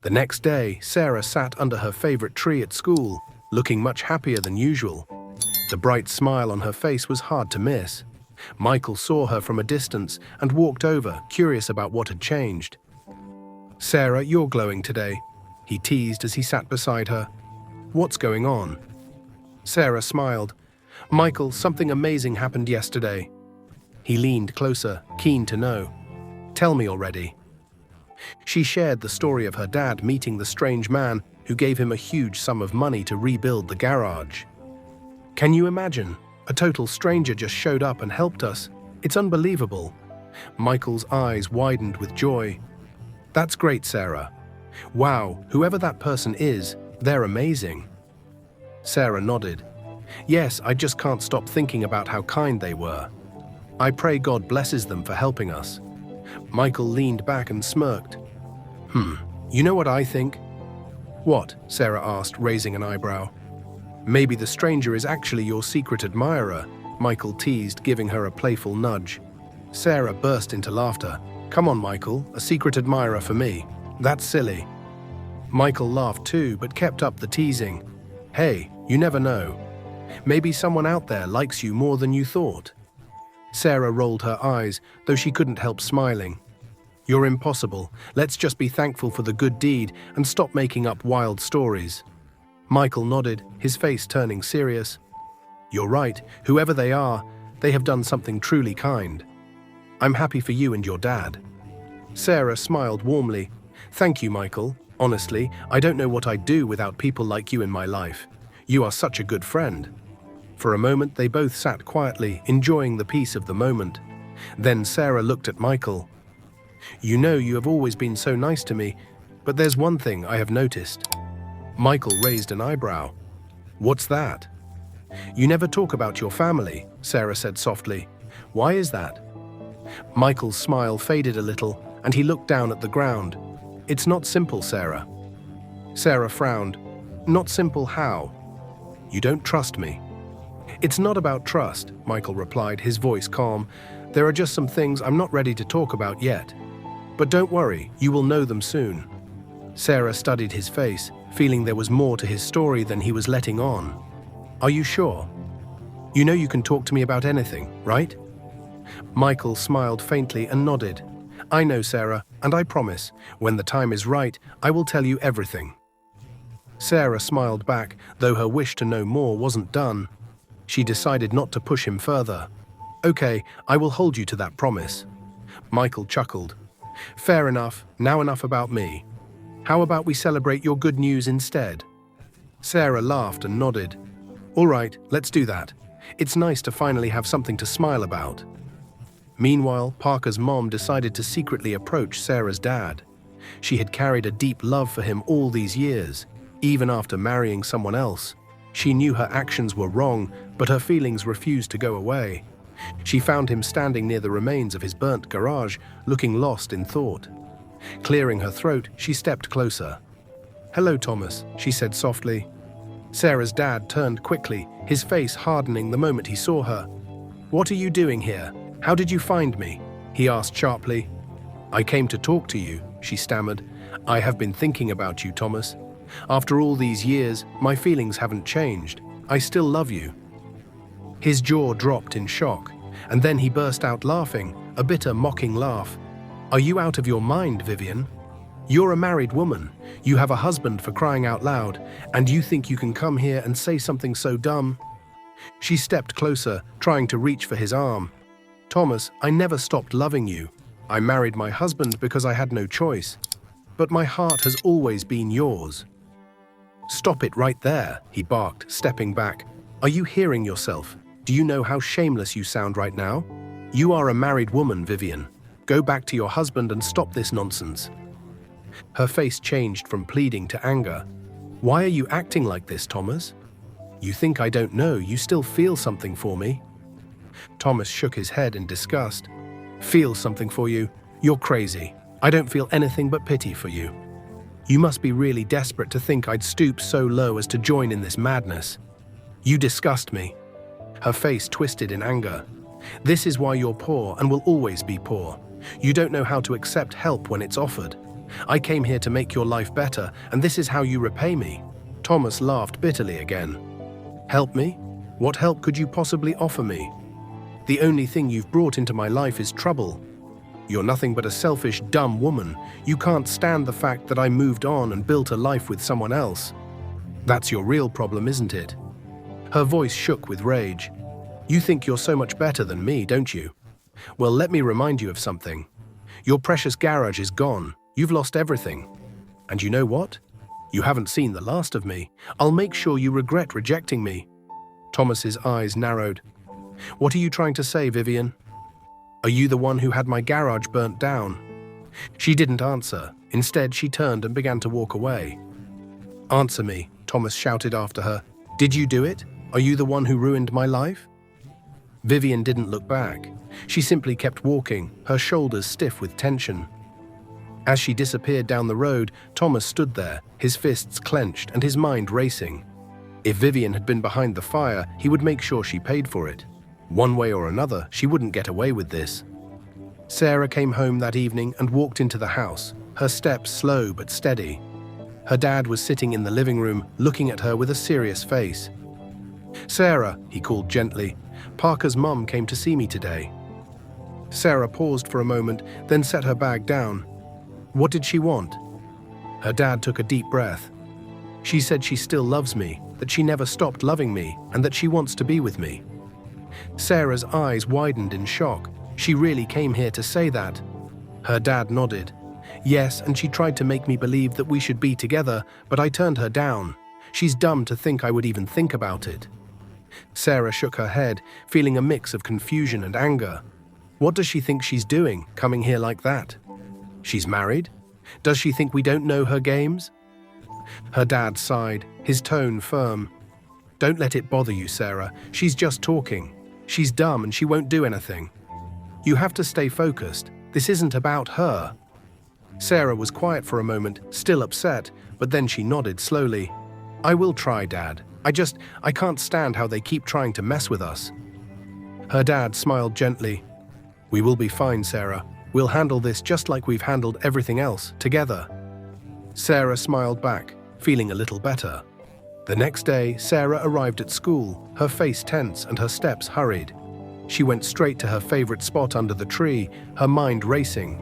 The next day, Sarah sat under her favorite tree at school, looking much happier than usual. The bright smile on her face was hard to miss. Michael saw her from a distance and walked over, curious about what had changed. "Sarah, you're glowing today," he teased as he sat beside her. "What's going on?" Sarah smiled. "Michael, something amazing happened yesterday." He leaned closer, keen to know. "Tell me already." She shared the story of her dad meeting the strange man who gave him a huge sum of money to rebuild the garage. "Can you imagine? A total stranger just showed up and helped us. It's unbelievable." Michael's eyes widened with joy. "That's great, Sarah. Wow, whoever that person is, they're amazing." Sarah nodded. "Yes, I just can't stop thinking about how kind they were. I pray God blesses them for helping us." Michael leaned back and smirked. You know what I think?" "What?" Sarah asked, raising an eyebrow. "Maybe the stranger is actually your secret admirer," Michael teased, giving her a playful nudge. Sarah burst into laughter. "Come on, Michael, a secret admirer for me. That's silly." Michael laughed too, but kept up the teasing. "Hey, you never know. Maybe someone out there likes you more than you thought." Sarah rolled her eyes, though she couldn't help smiling. "You're impossible. Let's just be thankful for the good deed and stop making up wild stories." Michael nodded, his face turning serious. "You're right. Whoever they are, they have done something truly kind. I'm happy for you and your dad." Sarah smiled warmly. "Thank you, Michael. Honestly, I don't know what I'd do without people like you in my life. You are such a good friend." For a moment, they both sat quietly, enjoying the peace of the moment. Then Sarah looked at Michael. "You know you have always been so nice to me, but there's one thing I have noticed." Michael raised an eyebrow. "What's that?" "You never talk about your family," Sarah said softly. "Why is that?" Michael's smile faded a little, and he looked down at the ground. "It's not simple, Sarah." Sarah frowned. "Not simple how?" "You don't trust me." "It's not about trust," Michael replied, his voice calm. "There are just some things I'm not ready to talk about yet. But don't worry, you will know them soon." Sarah studied his face, feeling there was more to his story than he was letting on. "Are you sure? You know you can talk to me about anything, right?" Michael smiled faintly and nodded. "I know, Sarah, and I promise, when the time is right, I will tell you everything." Sarah smiled back, though her wish to know more wasn't done. She decided not to push him further. "Okay, I will hold you to that promise." Michael chuckled. "Fair enough, now enough about me. How about we celebrate your good news instead?" Sarah laughed and nodded. "All right, let's do that. It's nice to finally have something to smile about." Meanwhile, Parker's mom decided to secretly approach Sarah's dad. She had carried a deep love for him all these years, even after marrying someone else. She knew her actions were wrong, but her feelings refused to go away. She found him standing near the remains of his burnt garage, looking lost in thought. Clearing her throat, she stepped closer. "Hello, Thomas," she said softly. Sarah's dad turned quickly, his face hardening the moment he saw her. "What are you doing here? How did you find me?" he asked sharply. "I came to talk to you," she stammered. "I have been thinking about you, Thomas. After all these years, my feelings haven't changed. I still love you." His jaw dropped in shock, and then he burst out laughing, a bitter, mocking laugh. "Are you out of your mind, Vivian? You're a married woman. You have a husband, for crying out loud, and you think you can come here and say something so dumb?" She stepped closer, trying to reach for his arm. "Thomas, I never stopped loving you. I married my husband because I had no choice. But my heart has always been yours." "Stop it right there," he barked, stepping back. "Are you hearing yourself? Do you know how shameless you sound right now? You are a married woman, Vivian. Go back to your husband and stop this nonsense." Her face changed from pleading to anger. "Why are you acting like this, Thomas? You think I don't know you still feel something for me?" Thomas shook his head in disgust. "Feel something for you? You're crazy. I don't feel anything but pity for you. You must be really desperate to think I'd stoop so low as to join in this madness. You disgust me." Her face twisted in anger. "This is why you're poor and will always be poor. You don't know how to accept help when it's offered. I came here to make your life better, and this is how you repay me." Thomas laughed bitterly again. "Help me? What help could you possibly offer me? The only thing you've brought into my life is trouble. You're nothing but a selfish, dumb woman. You can't stand the fact that I moved on and built a life with someone else. That's your real problem, isn't it?" Her voice shook with rage. "You think you're so much better than me, don't you? Well, let me remind you of something. Your precious garage is gone. You've lost everything. And you know what? You haven't seen the last of me. I'll make sure you regret rejecting me." Thomas's eyes narrowed. "What are you trying to say, Vivian? Are you the one who had my garage burnt down?" She didn't answer. Instead, she turned and began to walk away. "Answer me," Thomas shouted after her. "Did you do it? Are you the one who ruined my life?" Vivian didn't look back. She simply kept walking, her shoulders stiff with tension. As she disappeared down the road, Thomas stood there, his fists clenched and his mind racing. If Vivian had been behind the fire, he would make sure she paid for it. One way or another, she wouldn't get away with this. Sarah came home that evening and walked into the house, her steps slow but steady. Her dad was sitting in the living room, looking at her with a serious face. "Sarah," he called gently, "Parker's mum came to see me today." Sarah paused for a moment, then set her bag down. "What did she want?" Her dad took a deep breath. "She said she still loves me, that she never stopped loving me, and that she wants to be with me." Sarah's eyes widened in shock. She really came here to say that? Her dad nodded. "Yes, and she tried to make me believe that we should be together, but I turned her down. She's dumb to think I would even think about it." Sarah shook her head, feeling a mix of confusion and anger. What does she think she's doing, coming here like that? She's married? Does she think we don't know her games? Her dad sighed, his tone firm. "Don't let it bother you, Sarah. She's just talking. She's dumb and she won't do anything. You have to stay focused. This isn't about her." Sarah was quiet for a moment, still upset, but then she nodded slowly. "I will try, Dad. I can't stand how they keep trying to mess with us." Her dad smiled gently. "We will be fine, Sarah. We'll handle this just like we've handled everything else, together." Sarah smiled back, feeling a little better. The next day, Sarah arrived at school, her face tense and her steps hurried. She went straight to her favorite spot under the tree, her mind racing.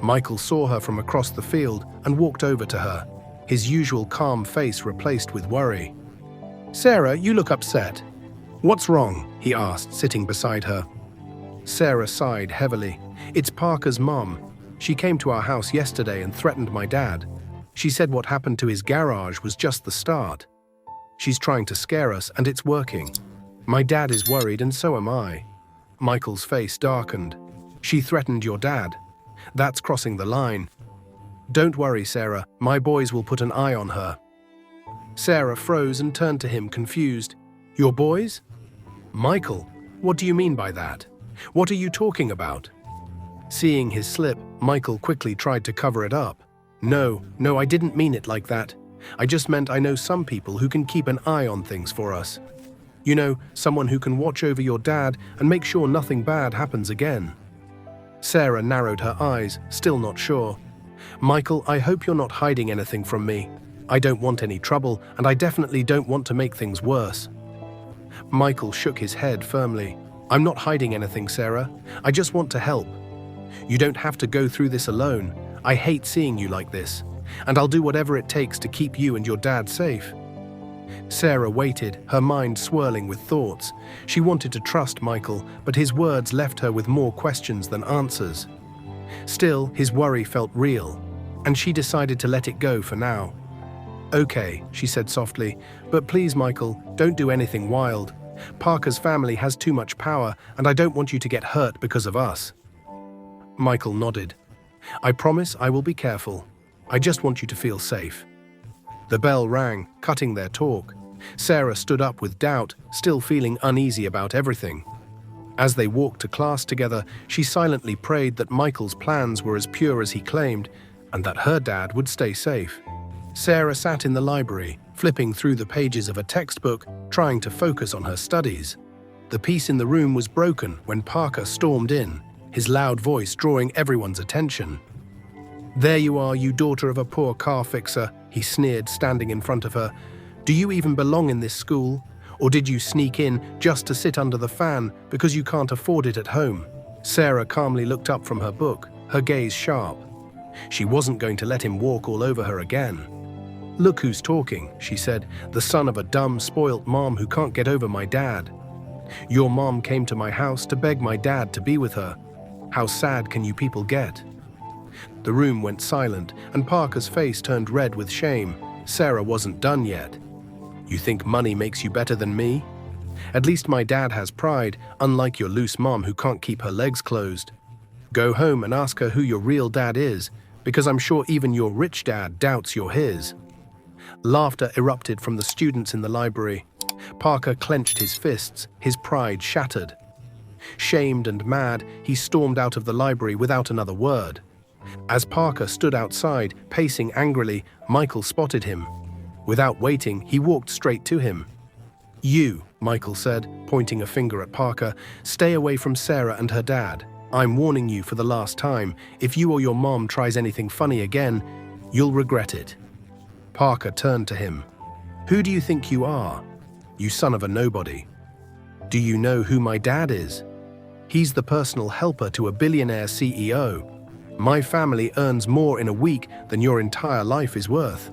Michael saw her from across the field and walked over to her, his usual calm face replaced with worry. "Sarah, you look upset. What's wrong?" he asked, sitting beside her. Sarah sighed heavily. "It's Parker's mom. She came to our house yesterday and threatened my dad. She said what happened to his garage was just the start. She's trying to scare us, and it's working. My dad is worried, and so am I." Michael's face darkened. "She threatened your dad. That's crossing the line. Don't worry, Sarah. My boys will put an eye on her." Sarah froze and turned to him, confused. "Your boys?" "Michael, what do you mean by that? What are you talking about?" Seeing his slip, Michael quickly tried to cover it up. No, I didn't mean it like that. I just meant I know some people who can keep an eye on things for us. You know, someone who can watch over your dad and make sure nothing bad happens again." Sarah narrowed her eyes, still not sure. "Michael, I hope you're not hiding anything from me. I don't want any trouble, and I definitely don't want to make things worse." Michael shook his head firmly. "I'm not hiding anything, Sarah. I just want to help. You don't have to go through this alone. I hate seeing you like this, and I'll do whatever it takes to keep you and your dad safe." Sarah waited, her mind swirling with thoughts. She wanted to trust Michael, but his words left her with more questions than answers. Still, his worry felt real, and she decided to let it go for now. "Okay," she said softly, "but please, Michael, don't do anything wild. Parker's family has too much power, and I don't want you to get hurt because of us." Michael nodded. "I promise I will be careful. I just want you to feel safe." The bell rang, cutting their talk. Sarah stood up with doubt, still feeling uneasy about everything. As they walked to class together, she silently prayed that Michael's plans were as pure as he claimed, and that her dad would stay safe. Sarah sat in the library, flipping through the pages of a textbook, trying to focus on her studies. The peace in the room was broken when Parker stormed in, his loud voice drawing everyone's attention. "There you are, you daughter of a poor car fixer," he sneered, standing in front of her. "Do you even belong in this school? Or did you sneak in just to sit under the fan because you can't afford it at home?" Sarah calmly looked up from her book, her gaze sharp. She wasn't going to let him walk all over her again. "Look who's talking," she said, "the son of a dumb, spoilt mom who can't get over my dad. Your mom came to my house to beg my dad to be with her. How sad can you people get?" The room went silent, and Parker's face turned red with shame. Sarah wasn't done yet. "You think money makes you better than me? At least my dad has pride, unlike your loose mom who can't keep her legs closed. Go home and ask her who your real dad is, because I'm sure even your rich dad doubts you're his." Laughter erupted from the students in the library. Parker clenched his fists, his pride shattered. Shamed and mad, he stormed out of the library without another word. As Parker stood outside, pacing angrily, Michael spotted him. Without waiting, he walked straight to him. "You," Michael said, pointing a finger at Parker, "stay away from Sarah and her dad. I'm warning you for the last time. If you or your mom tries anything funny again, you'll regret it." Parker turned to him. "Who do you think you are? You son of a nobody. Do you know who my dad is? He's the personal helper to a billionaire CEO. My family earns more in a week than your entire life is worth."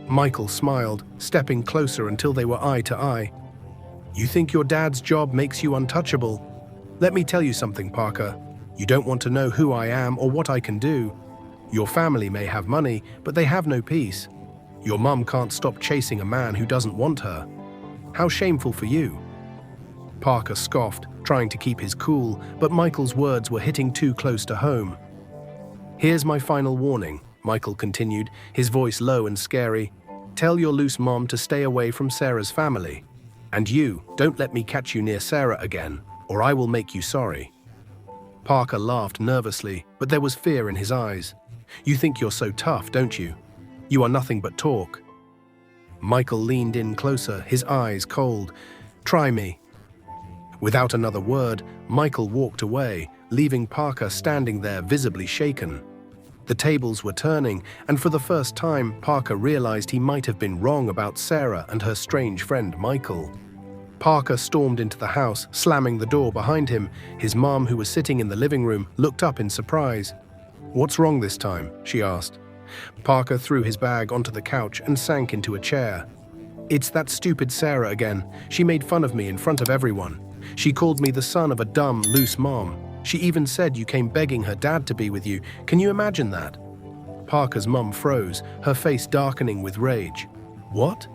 Michael smiled, stepping closer until they were eye to eye. "You think your dad's job makes you untouchable? Let me tell you something, Parker. You don't want to know who I am or what I can do. Your family may have money, but they have no peace. Your mum can't stop chasing a man who doesn't want her. How shameful for you." Parker scoffed, trying to keep his cool, but Michael's words were hitting too close to home. "Here's my final warning," Michael continued, his voice low and scary. "Tell your loose mom to stay away from Sarah's family. And you, don't let me catch you near Sarah again, or I will make you sorry." Parker laughed nervously, but there was fear in his eyes. "You think you're so tough, don't you? You are nothing but talk." Michael leaned in closer, his eyes cold. "Try me." Without another word, Michael walked away, leaving Parker standing there visibly shaken. The tables were turning, and for the first time, Parker realized he might have been wrong about Sarah and her strange friend Michael. Parker stormed into the house, slamming the door behind him. His mom, who was sitting in the living room, looked up in surprise. "What's wrong this time?" she asked. Parker threw his bag onto the couch and sank into a chair. "It's that stupid Sarah again. She made fun of me in front of everyone. She called me the son of a dumb, loose mom. She even said you came begging her dad to be with you. Can you imagine that?" Parker's mum froze, her face darkening with rage. "What?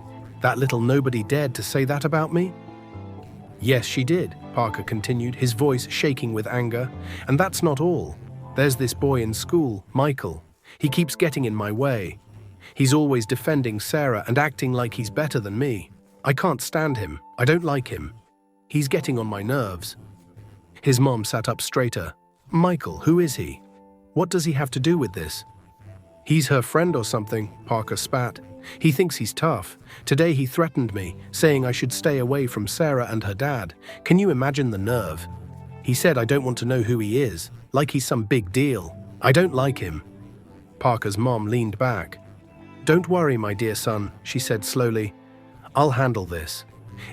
That little nobody dared to say that about me?" "Yes, she did," Parker continued, his voice shaking with anger. "And that's not all. There's this boy in school, Michael. He keeps getting in my way. He's always defending Sarah and acting like he's better than me. I can't stand him. I don't like him. He's getting on my nerves." His mom sat up straighter. "Michael, who is he? What does he have to do with this?" "He's her friend or something," Parker spat. "He thinks he's tough. Today he threatened me, saying I should stay away from Sarah and her dad. Can you imagine the nerve? He said I don't want to know who he is, like he's some big deal. I don't like him." Parker's mom leaned back. "Don't worry, my dear son," she said slowly. "I'll handle this.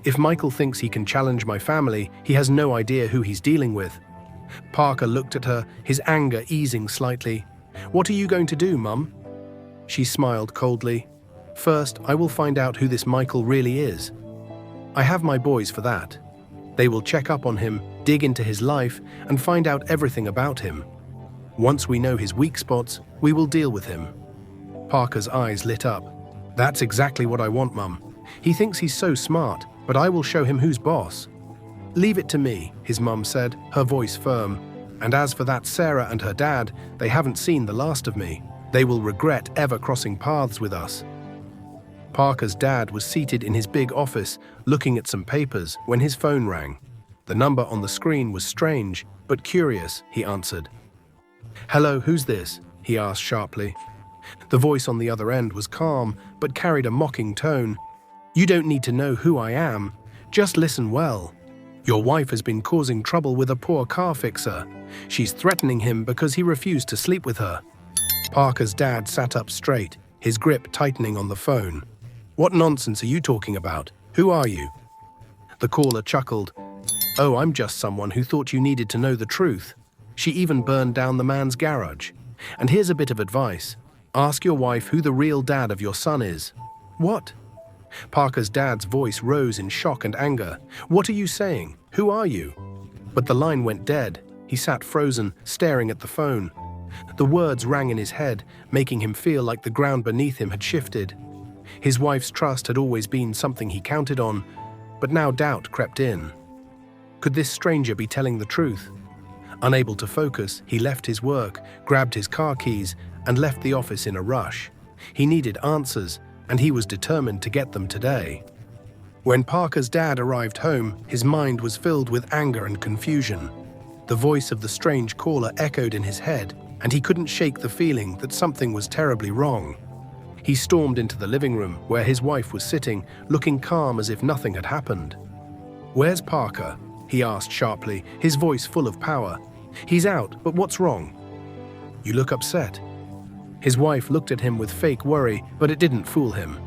If Michael thinks he can challenge my family, he has no idea who he's dealing with." Parker looked at her, his anger easing slightly. "What are you going to do, Mum?" She smiled coldly. "First, I will find out who this Michael really is. I have my boys for that. They will check up on him, dig into his life, and find out everything about him. Once we know his weak spots, we will deal with him." Parker's eyes lit up. "That's exactly what I want, Mum. He thinks he's so smart, but I will show him who's boss." "Leave it to me," his mum said, her voice firm. "And as for that Sarah and her dad, they haven't seen the last of me. They will regret ever crossing paths with us." Parker's dad was seated in his big office, looking at some papers, when his phone rang. The number on the screen was strange, but curious, he answered. "Hello, who's this?" he asked sharply. The voice on the other end was calm, but carried a mocking tone. "You don't need to know who I am. Just listen well. Your wife has been causing trouble with a poor car fixer. She's threatening him because he refused to sleep with her." Parker's dad sat up straight, his grip tightening on the phone. "What nonsense are you talking about? Who are you?" The caller chuckled. "Oh, I'm just someone who thought you needed to know the truth. She even burned down the man's garage. And here's a bit of advice. Ask your wife who the real dad of your son is." "What?" Parker's dad's voice rose in shock and anger. "What are you saying? Who are you?" But the line went dead. He sat frozen, staring at the phone. The words rang in his head, making him feel like the ground beneath him had shifted. His wife's trust had always been something he counted on, but now doubt crept in. Could this stranger be telling the truth? Unable to focus, he left his work, grabbed his car keys, and left the office in a rush. He needed answers, and he was determined to get them today. When Parker's dad arrived home, his mind was filled with anger and confusion. The voice of the strange caller echoed in his head, and he couldn't shake the feeling that something was terribly wrong. He stormed into the living room, where his wife was sitting, looking calm as if nothing had happened. "Where's Parker?" he asked sharply, his voice full of power. "He's out, but what's wrong?" "You look upset." His wife looked at him with fake worry, but it didn't fool him.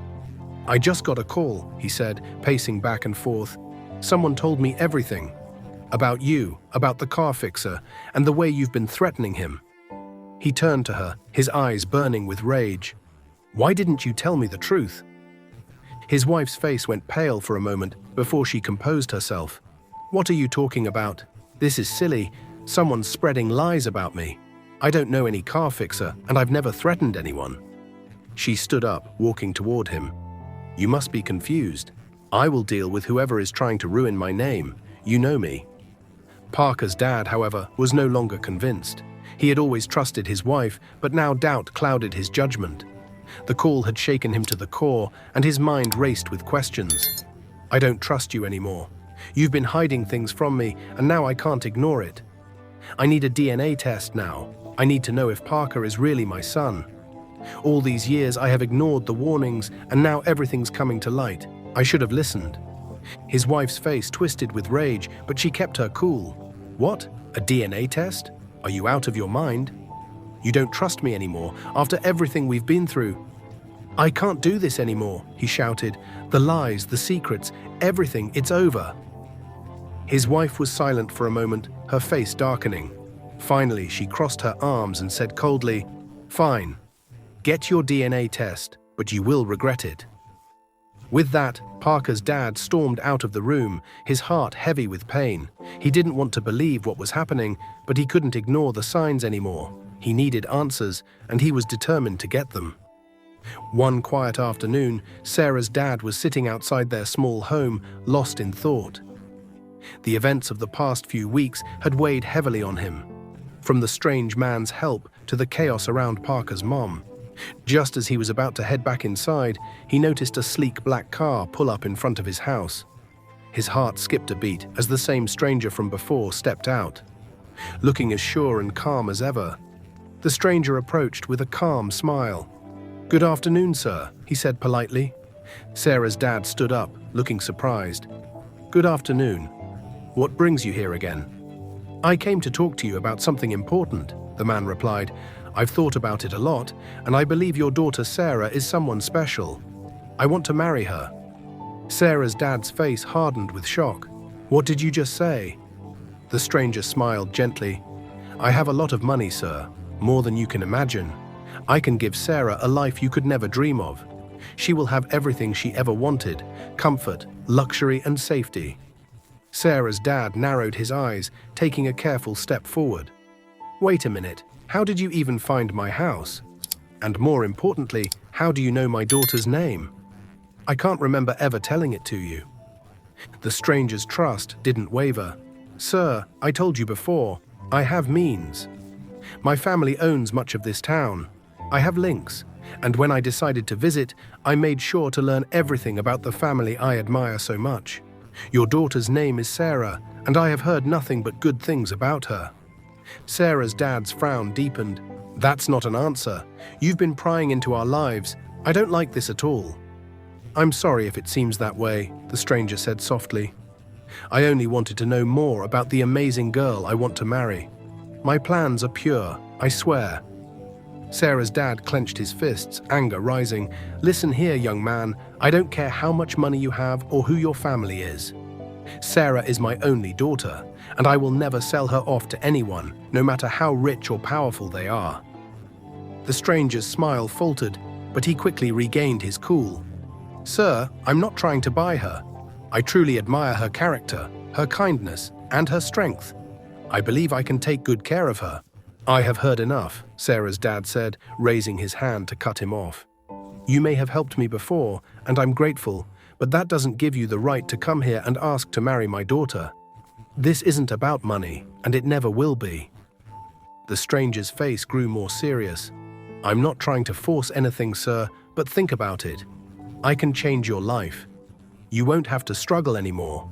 "I just got a call," he said, pacing back and forth. "Someone told me everything. About you, about the car fixer, and the way you've been threatening him." He turned to her, his eyes burning with rage. "Why didn't you tell me the truth?" His wife's face went pale for a moment before she composed herself. "What are you talking about? This is silly. Someone's spreading lies about me. I don't know any car fixer, and I've never threatened anyone." She stood up, walking toward him. "You must be confused. I will deal with whoever is trying to ruin my name. You know me." Parker's dad, however, was no longer convinced. He had always trusted his wife, but now doubt clouded his judgment. The call had shaken him to the core, and his mind raced with questions. "I don't trust you anymore. You've been hiding things from me, and now I can't ignore it. I need a DNA test now. I need to know if Parker is really my son. All these years I have ignored the warnings, and now everything's coming to light. I should have listened." His wife's face twisted with rage, but she kept her cool. "What? A DNA test? Are you out of your mind? You don't trust me anymore, after everything we've been through." "I can't do this anymore," he shouted. "The lies, the secrets, everything, it's over." His wife was silent for a moment, her face darkening. Finally, she crossed her arms and said coldly, "Fine. Get your DNA test, but you will regret it." With that, Parker's dad stormed out of the room, his heart heavy with pain. He didn't want to believe what was happening, but he couldn't ignore the signs anymore. He needed answers, and he was determined to get them. One quiet afternoon, Sarah's dad was sitting outside their small home, lost in thought. The events of the past few weeks had weighed heavily on him, from the strange man's help to the chaos around Parker's mom. Just as he was about to head back inside, he noticed a sleek black car pull up in front of his house. His heart skipped a beat as the same stranger from before stepped out. Looking as sure and calm as ever, the stranger approached with a calm smile. "Good afternoon, sir," he said politely. Sarah's dad stood up, looking surprised. "Good afternoon. What brings you here again?" "I came to talk to you about something important," the man replied. "I've thought about it a lot, and I believe your daughter Sarah is someone special. I want to marry her." Sarah's dad's face hardened with shock. "What did you just say?" The stranger smiled gently. "I have a lot of money, sir, more than you can imagine. I can give Sarah a life you could never dream of. She will have everything she ever wanted: comfort, luxury, and safety." Sarah's dad narrowed his eyes, taking a careful step forward. "Wait a minute. How did you even find my house? And more importantly, how do you know my daughter's name? I can't remember ever telling it to you." The stranger's trust didn't waver. "Sir, I told you before, I have means. My family owns much of this town. I have links, and when I decided to visit, I made sure to learn everything about the family I admire so much. Your daughter's name is Sarah, and I have heard nothing but good things about her." Sarah's dad's frown deepened. "That's not an answer. You've been prying into our lives. I don't like this at all." "I'm sorry if it seems that way," the stranger said softly. "I only wanted to know more about the amazing girl I want to marry. My plans are pure, I swear." Sarah's dad clenched his fists, anger rising. Listen here, young man. I don't care how much money you have or who your family is. Sarah is my only daughter, and I will never sell her off to anyone, no matter how rich or powerful they are. The stranger's smile faltered, but he quickly regained his cool. Sir, I'm not trying to buy her. I truly admire her character, her kindness, and her strength. I believe I can take good care of her. I have heard enough, Sarah's dad said, raising his hand to cut him off. You may have helped me before, and I'm grateful, but that doesn't give you the right to come here and ask to marry my daughter. This isn't about money, and it never will be. The stranger's face grew more serious. I'm not trying to force anything, sir, but think about it. I can change your life. You won't have to struggle anymore.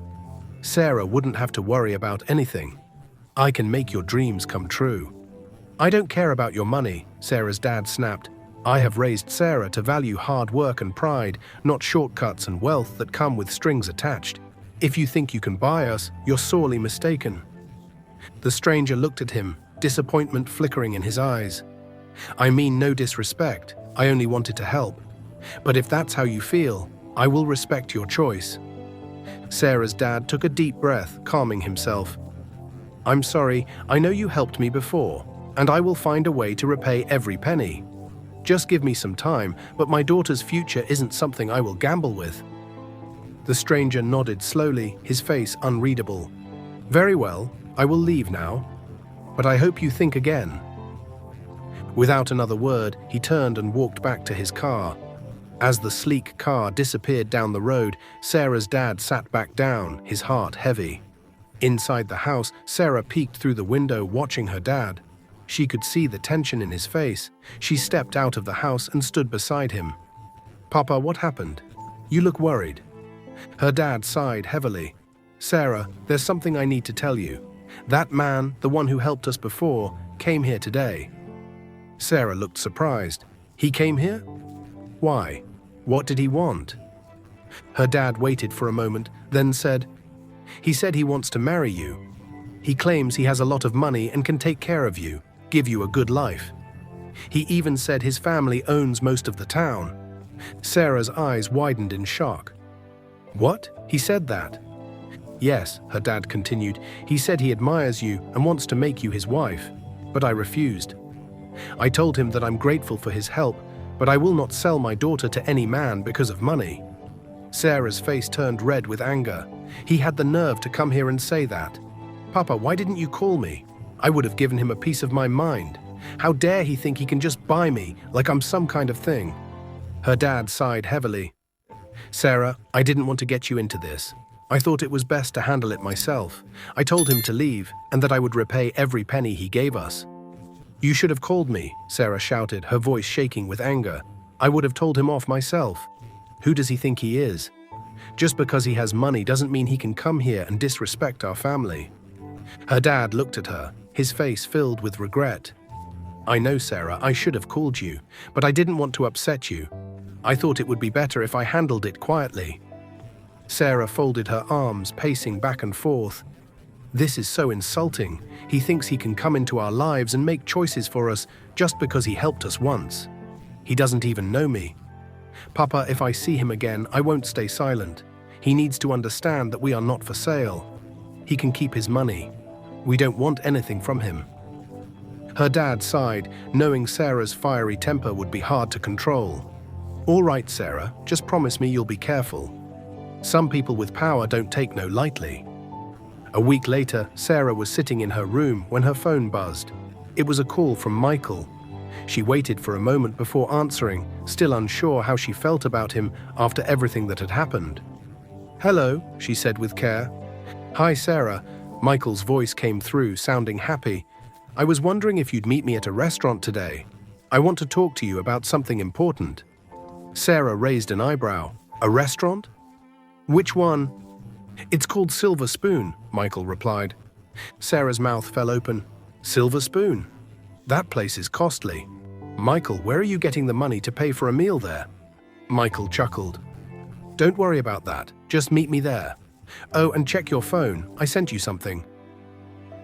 Sarah wouldn't have to worry about anything. I can make your dreams come true. I don't care about your money, Sarah's dad snapped. I have raised Sarah to value hard work and pride, not shortcuts and wealth that come with strings attached. If you think you can buy us, you're sorely mistaken. The stranger looked at him, disappointment flickering in his eyes. I mean no disrespect, I only wanted to help. But if that's how you feel, I will respect your choice. Sarah's dad took a deep breath, calming himself. I'm sorry, I know you helped me before, and I will find a way to repay every penny. Just give me some time, but my daughter's future isn't something I will gamble with. The stranger nodded slowly, his face unreadable. Very well, I will leave now, but I hope you think again. Without another word, he turned and walked back to his car. As the sleek car disappeared down the road, Sarah's dad sat back down, his heart heavy. Inside the house, Sarah peeked through the window, watching her dad. She could see the tension in his face. She stepped out of the house and stood beside him. Papa, what happened? You look worried. Her dad sighed heavily. Sarah, there's something I need to tell you. That man, the one who helped us before, came here today. Sarah looked surprised. He came here? Why? What did he want? Her dad waited for a moment, then said, He said he wants to marry you. He claims he has a lot of money and can take care of you, give you a good life. He even said his family owns most of the town. Sarah's eyes widened in shock. What? He said that? Yes, her dad continued. He said he admires you and wants to make you his wife, but I refused. I told him that I'm grateful for his help, but I will not sell my daughter to any man because of money. Sarah's face turned red with anger. He had the nerve to come here and say that. Papa, why didn't you call me? I would have given him a piece of my mind. How dare he think he can just buy me like I'm some kind of thing? Her dad sighed heavily. Sarah, I didn't want to get you into this. I thought it was best to handle it myself. I told him to leave and that I would repay every penny he gave us. You should have called me, Sarah shouted, her voice shaking with anger. I would have told him off myself. Who does he think he is? Just because he has money doesn't mean he can come here and disrespect our family. Her dad looked at her, his face filled with regret. I know, Sarah, I should have called you, but I didn't want to upset you. I thought it would be better if I handled it quietly. Sarah folded her arms, pacing back and forth. This is so insulting. He thinks he can come into our lives and make choices for us just because he helped us once. He doesn't even know me. Papa, if I see him again, I won't stay silent. He needs to understand that we are not for sale. He can keep his money. We don't want anything from him. Her dad sighed, knowing Sarah's fiery temper would be hard to control. All right, Sarah, just promise me you'll be careful. Some people with power don't take no lightly. A week later, Sarah was sitting in her room when her phone buzzed. It was a call from Michael. She waited for a moment before answering, still unsure how she felt about him after everything that had happened. Hello, she said with care. Hi, Sarah. Michael's voice came through, sounding happy. I was wondering if you'd meet me at a restaurant today. I want to talk to you about something important. Sarah raised an eyebrow. A restaurant? Which one? It's called Silver Spoon, Michael replied. Sarah's mouth fell open. Silver Spoon? That place is costly. Michael, where are you getting the money to pay for a meal there? Michael chuckled. Don't worry about that. Just meet me there. Oh, and check your phone. I sent you something.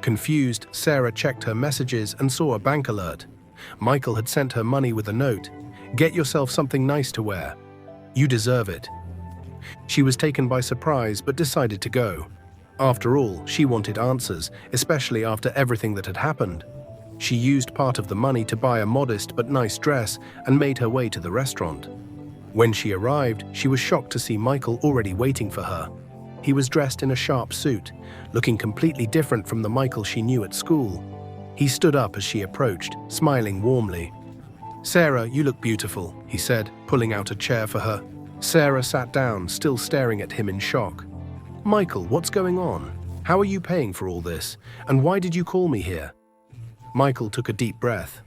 Confused, Sarah checked her messages and saw a bank alert. Michael had sent her money with a note. "Get yourself something nice to wear. You deserve it." She was taken by surprise but decided to go. After all, she wanted answers, especially after everything that had happened. She used part of the money to buy a modest but nice dress and made her way to the restaurant. When she arrived, she was shocked to see Michael already waiting for her. He was dressed in a sharp suit, looking completely different from the Michael she knew at school. He stood up as she approached, smiling warmly. "Sarah, you look beautiful," he said, pulling out a chair for her. Sarah sat down, still staring at him in shock. "Michael, what's going on? How are you paying for all this? And why did you call me here?" Michael took a deep breath.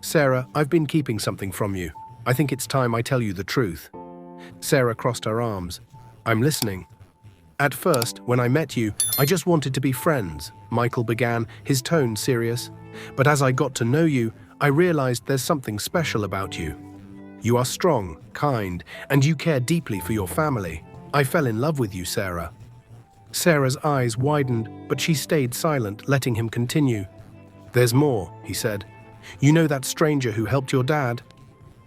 "Sarah, I've been keeping something from you. I think it's time I tell you the truth." Sarah crossed her arms. "I'm listening." "At first, when I met you, I just wanted to be friends," Michael began, his tone serious. "But as I got to know you, I realized there's something special about you. You are strong, kind, and you care deeply for your family. I fell in love with you, Sarah." Sarah's eyes widened, but she stayed silent, letting him continue. "There's more," he said. "You know that stranger who helped your dad?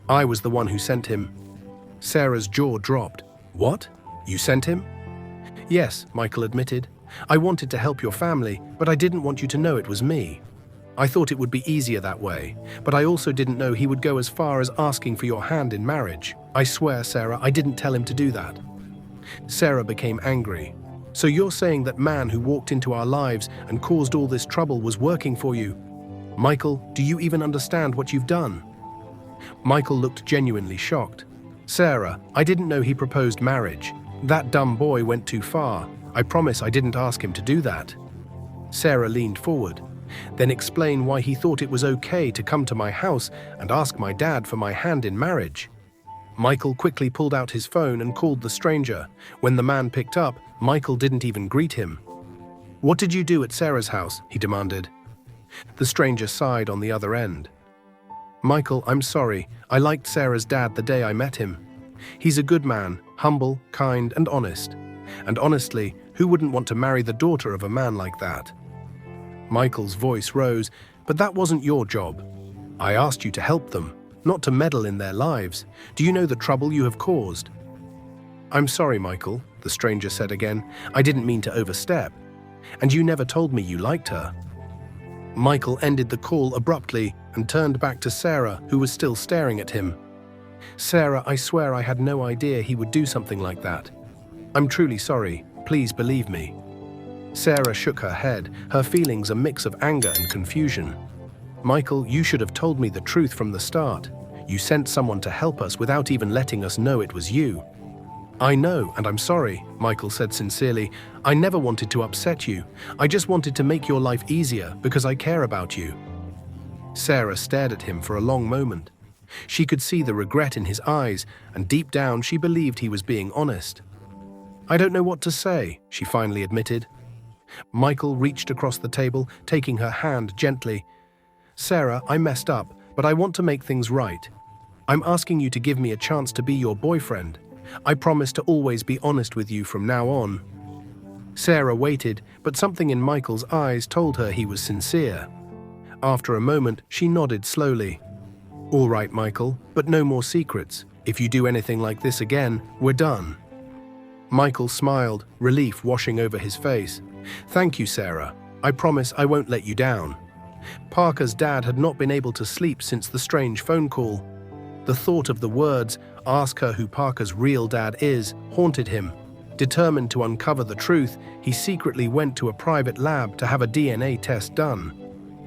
I was the one who sent him." Sarah's jaw dropped. "What? You sent him?" "Yes," Michael admitted. "I wanted to help your family, but I didn't want you to know it was me. I thought it would be easier that way, but I also didn't know he would go as far as asking for your hand in marriage. I swear, Sarah, I didn't tell him to do that." Sarah became angry. "So you're saying that man who walked into our lives and caused all this trouble was working for you? Michael, do you even understand what you've done?" Michael looked genuinely shocked. "Sarah, I didn't know he proposed marriage. That dumb boy went too far. I promise I didn't ask him to do that." Sarah leaned forward. "Then explain why he thought it was okay to come to my house and ask my dad for my hand in marriage." Michael quickly pulled out his phone and called the stranger. When the man picked up, Michael didn't even greet him. "What did you do at Sarah's house?" he demanded. The stranger sighed on the other end. "Michael, I'm sorry. I liked Sarah's dad the day I met him. He's a good man, humble, kind, and honest. And honestly, who wouldn't want to marry the daughter of a man like that?" Michael's voice rose. "But that wasn't your job. I asked you to help them, not to meddle in their lives. Do you know the trouble you have caused?" "I'm sorry, Michael," the stranger said again. "I didn't mean to overstep. And you never told me you liked her." Michael ended the call abruptly and turned back to Sarah, who was still staring at him. "Sarah, I swear I had no idea he would do something like that. I'm truly sorry. Please believe me." Sarah shook her head, her feelings a mix of anger and confusion. "Michael, you should have told me the truth from the start. You sent someone to help us without even letting us know it was you." "I know, and I'm sorry," Michael said sincerely. "I never wanted to upset you. I just wanted to make your life easier because I care about you." Sarah stared at him for a long moment. She could see the regret in his eyes, and deep down she believed he was being honest. "I don't know what to say," she finally admitted. Michael reached across the table, taking her hand gently. "Sarah, I messed up, but I want to make things right. I'm asking you to give me a chance to be your boyfriend. I promise to always be honest with you from now on." Sarah waited, but something in Michael's eyes told her he was sincere. After a moment, she nodded slowly. "All right, Michael, but no more secrets. If you do anything like this again, we're done." Michael smiled, relief washing over his face. "Thank you, Sarah. I promise I won't let you down." Parker's dad had not been able to sleep since the strange phone call. The thought of the words, "Ask her who Parker's real dad is," haunted him. Determined to uncover the truth, he secretly went to a private lab to have a DNA test done,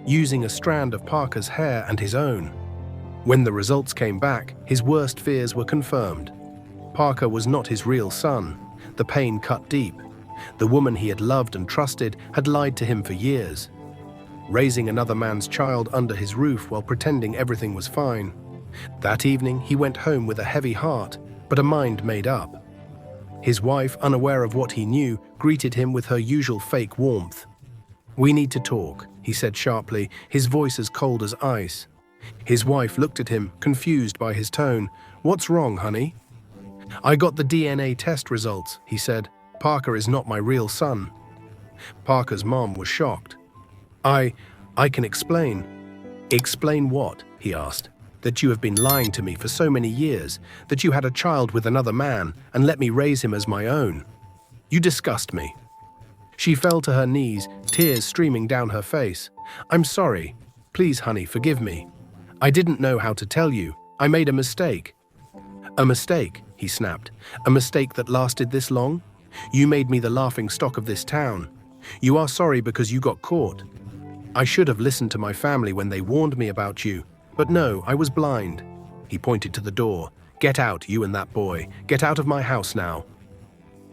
using a strand of Parker's hair and his own. When the results came back, his worst fears were confirmed. Parker was not his real son. The pain cut deep. The woman he had loved and trusted had lied to him for years, raising another man's child under his roof while pretending everything was fine. That evening, he went home with a heavy heart, but a mind made up. His wife, unaware of what he knew, greeted him with her usual fake warmth. "We need to talk," he said sharply, his voice as cold as ice. His wife looked at him, confused by his tone. "What's wrong, honey?" "I got the DNA test results," he said. "Parker is not my real son." Parker's mom was shocked. I can explain." "Explain what?" he asked. "That you have been lying to me for so many years, that you had a child with another man and let me raise him as my own. You disgust me." She fell to her knees, tears streaming down her face. "I'm sorry. Please, honey, forgive me. I didn't know how to tell you. I made a mistake." "A mistake," he snapped. "A mistake that lasted this long? You made me the laughing stock of this town. You are sorry because you got caught. I should have listened to my family when they warned me about you. But no, I was blind." He pointed to the door. "Get out, you and that boy. Get out of my house now."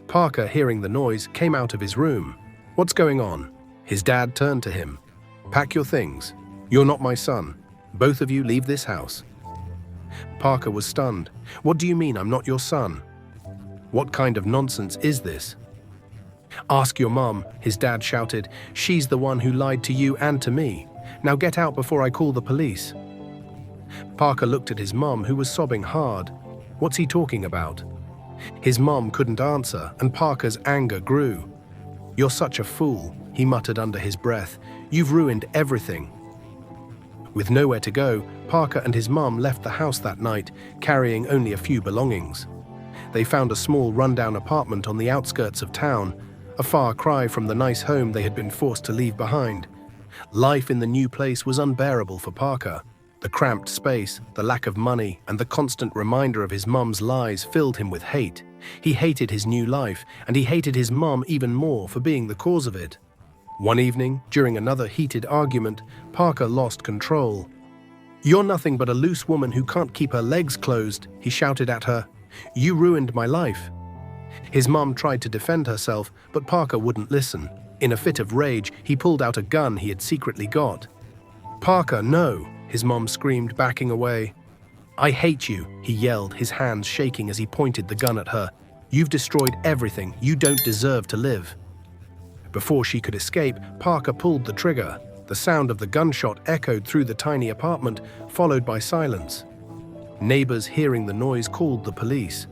Parker, hearing the noise, came out of his room. "What's going on?" His dad turned to him. "Pack your things. You're not my son. Both of you leave this house." Parker was stunned. "What do you mean I'm not your son? What kind of nonsense is this?" "Ask your mom," his dad shouted. "She's the one who lied to you and to me. Now get out before I call the police." Parker looked at his mom, who was sobbing hard. What's he talking about? His mom couldn't answer, and Parker's anger grew. "You're such a fool," he muttered under his breath. "You've ruined everything." With nowhere to go, Parker and his mom left the house that night, carrying only a few belongings. They found a small rundown apartment on the outskirts of town, a far cry from the nice home they had been forced to leave behind. Life in the new place was unbearable for Parker. The cramped space, the lack of money, and the constant reminder of his mom's lies filled him with hate. He hated his new life, and he hated his mom even more for being the cause of it. One evening, during another heated argument, Parker lost control. "You're nothing but a loose woman who can't keep her legs closed," he shouted at her. "You ruined my life." His mom tried to defend herself, but Parker wouldn't listen. In a fit of rage, he pulled out a gun he had secretly got. "Parker, no!" his mom screamed, backing away. "I hate you," he yelled, his hands shaking as he pointed the gun at her. "You've destroyed everything. You don't deserve to live." Before she could escape, Parker pulled the trigger. The sound of the gunshot echoed through the tiny apartment, followed by silence. Neighbors, hearing the noise, called the police.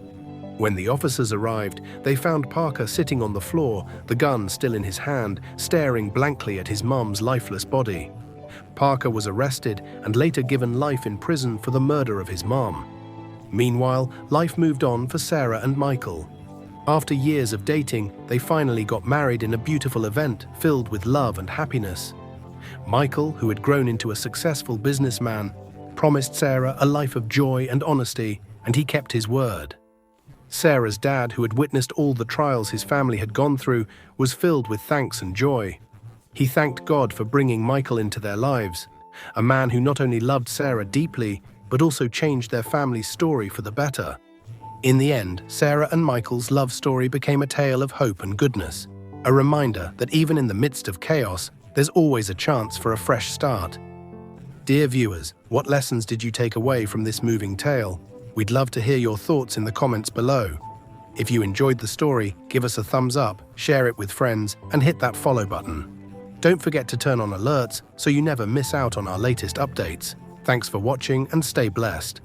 When the officers arrived, they found Parker sitting on the floor, the gun still in his hand, staring blankly at his mom's lifeless body. Parker was arrested and later given life in prison for the murder of his mom. Meanwhile, life moved on for Sarah and Michael. After years of dating, they finally got married in a beautiful event filled with love and happiness. Michael, who had grown into a successful businessman, promised Sarah a life of joy and honesty, and he kept his word. Sarah's dad, who had witnessed all the trials his family had gone through, was filled with thanks and joy. He thanked God for bringing Michael into their lives, a man who not only loved Sarah deeply, but also changed their family's story for the better. In the end, Sarah and Michael's love story became a tale of hope and goodness, a reminder that even in the midst of chaos, there's always a chance for a fresh start. Dear viewers, what lessons did you take away from this moving tale? We'd love to hear your thoughts in the comments below. If you enjoyed the story, give us a thumbs up, share it with friends, and hit that follow button. Don't forget to turn on alerts so you never miss out on our latest updates. Thanks for watching and stay blessed.